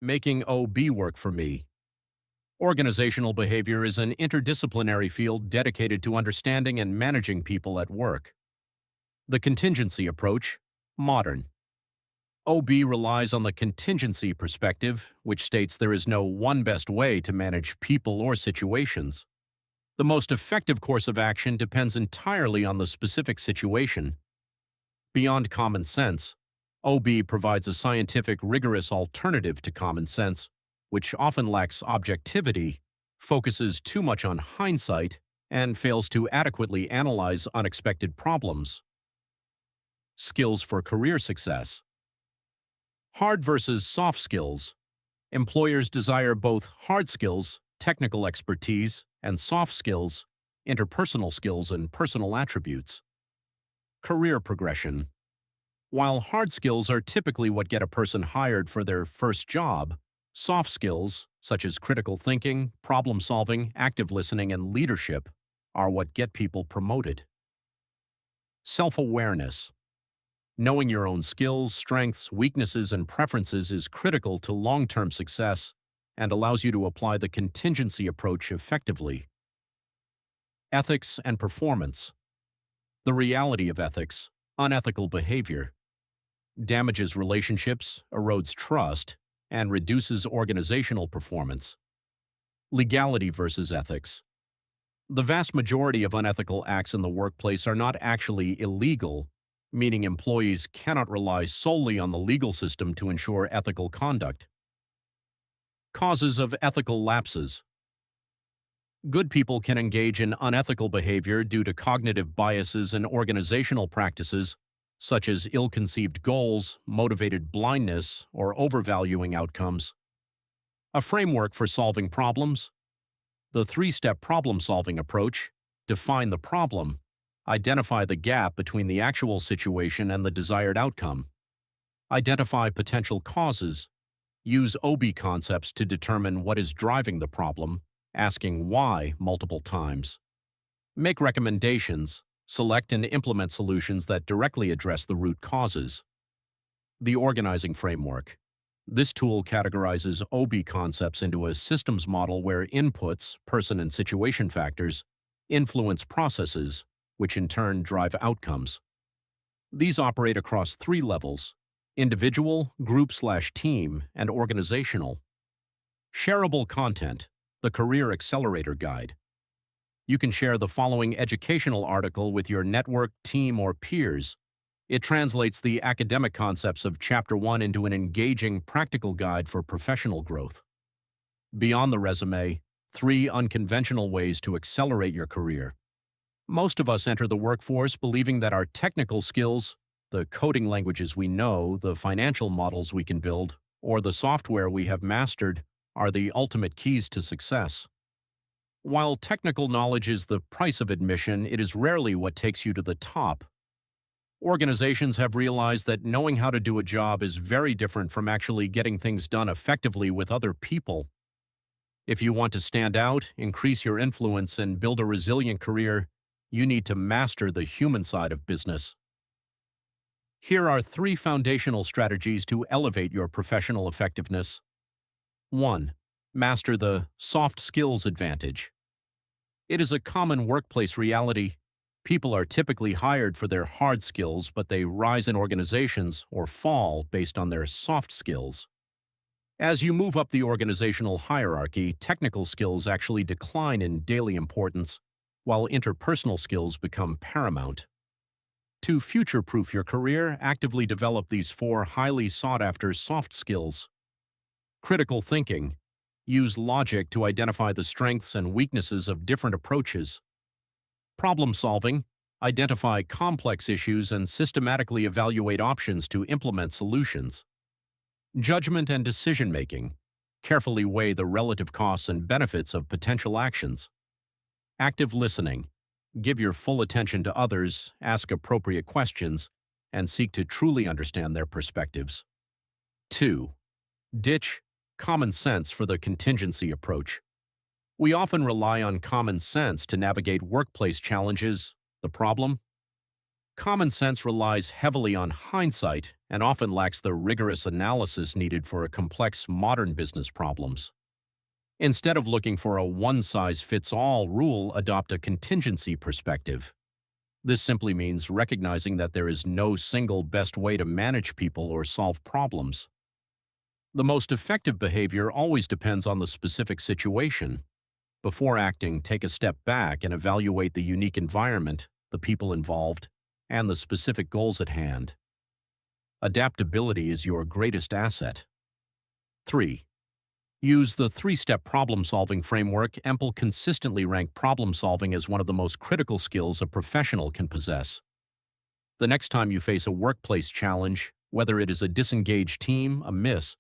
Making OB work for me. Organizational behavior is an interdisciplinary field dedicated to understanding and managing people at work. The contingency approach, modern. OB relies on the contingency perspective, which states there is no one best way to manage people or situations. The most effective course of action depends entirely on the specific situation. Beyond common sense, OB provides a scientific, rigorous alternative to common sense, which often lacks objectivity, focuses too much on hindsight, and fails to adequately analyze unexpected problems. Skills for career success. Hard versus soft skills. Employers desire both hard skills, technical expertise, and soft skills, interpersonal skills and personal attributes. Career progression. While hard skills are typically what get a person hired for their first job, soft skills, such as critical thinking, problem solving, active listening, and leadership, are what get people promoted. Self-awareness. Knowing your own skills, strengths, weaknesses, and preferences is critical to long-term success and allows you to apply the contingency approach effectively. Ethics and performance. The reality of ethics, unethical behavior, damages relationships, erodes trust, and reduces organizational performance. Legality versus ethics. The vast majority of unethical acts in the workplace are not actually illegal, meaning employees cannot rely solely on the legal system to ensure ethical conduct. Causes of ethical lapses. Good people can engage in unethical behavior due to cognitive biases and organizational practices, such as ill-conceived goals, motivated blindness, or overvaluing outcomes. A framework for solving problems. The three-step problem-solving approach: define the problem, identify the gap between the actual situation and the desired outcome, identify potential causes, use OB concepts to determine what is driving the problem, asking why multiple times, make recommendations, select and implement solutions that directly address the root causes. The organizing framework. This tool categorizes OB concepts into a systems model where inputs, person and situation factors, influence processes, which in turn drive outcomes. These operate across three levels: individual, group/team, and organizational. Shareable content, the Career Accelerator Guide. You can share the following educational article with your network, team, or peers. It translates the academic concepts of Chapter 1 into an engaging, practical guide for professional growth. Beyond the resume, 3 unconventional ways to accelerate your career. Most of us enter the workforce believing that our technical skills, the coding languages we know, the financial models we can build, or the software we have mastered, are the ultimate keys to success. While technical knowledge is the price of admission, it is rarely what takes you to the top. Organizations have realized that knowing how to do a job is very different from actually getting things done effectively with other people. If you want to stand out, increase your influence, and build a resilient career, you need to master the human side of business. Here are 3 foundational strategies to elevate your professional effectiveness. 1. Master the soft skills advantage. It is a common workplace reality. People are typically hired for their hard skills, but they rise in organizations or fall based on their soft skills. As you move up the organizational hierarchy, technical skills actually decline in daily importance, while interpersonal skills become paramount. To future-proof your career, actively develop these 4 highly sought-after soft skills. Critical thinking. Use logic to identify the strengths and weaknesses of different approaches. Problem solving. Identify complex issues and systematically evaluate options to implement solutions. Judgment and decision-making. Carefully weigh the relative costs and benefits of potential actions. Active listening. Give your full attention to others, ask appropriate questions, and seek to truly understand their perspectives. 2. Ditch common sense for the contingency approach. We often rely on common sense to navigate workplace challenges. The problem? Common sense relies heavily on hindsight and often lacks the rigorous analysis needed for complex modern business problems. Instead of looking for a one-size-fits-all rule, adopt a contingency perspective. This simply means recognizing that there is no single best way to manage people or solve problems. The most effective behavior always depends on the specific situation. Before acting, take a step back and evaluate the unique environment, the people involved, and the specific goals at hand. Adaptability is your greatest asset. 3. Use the three-step problem-solving framework. EMPL consistently rank problem-solving as one of the most critical skills a professional can possess. The next time you face a workplace challenge, whether it is a disengaged team, a miss,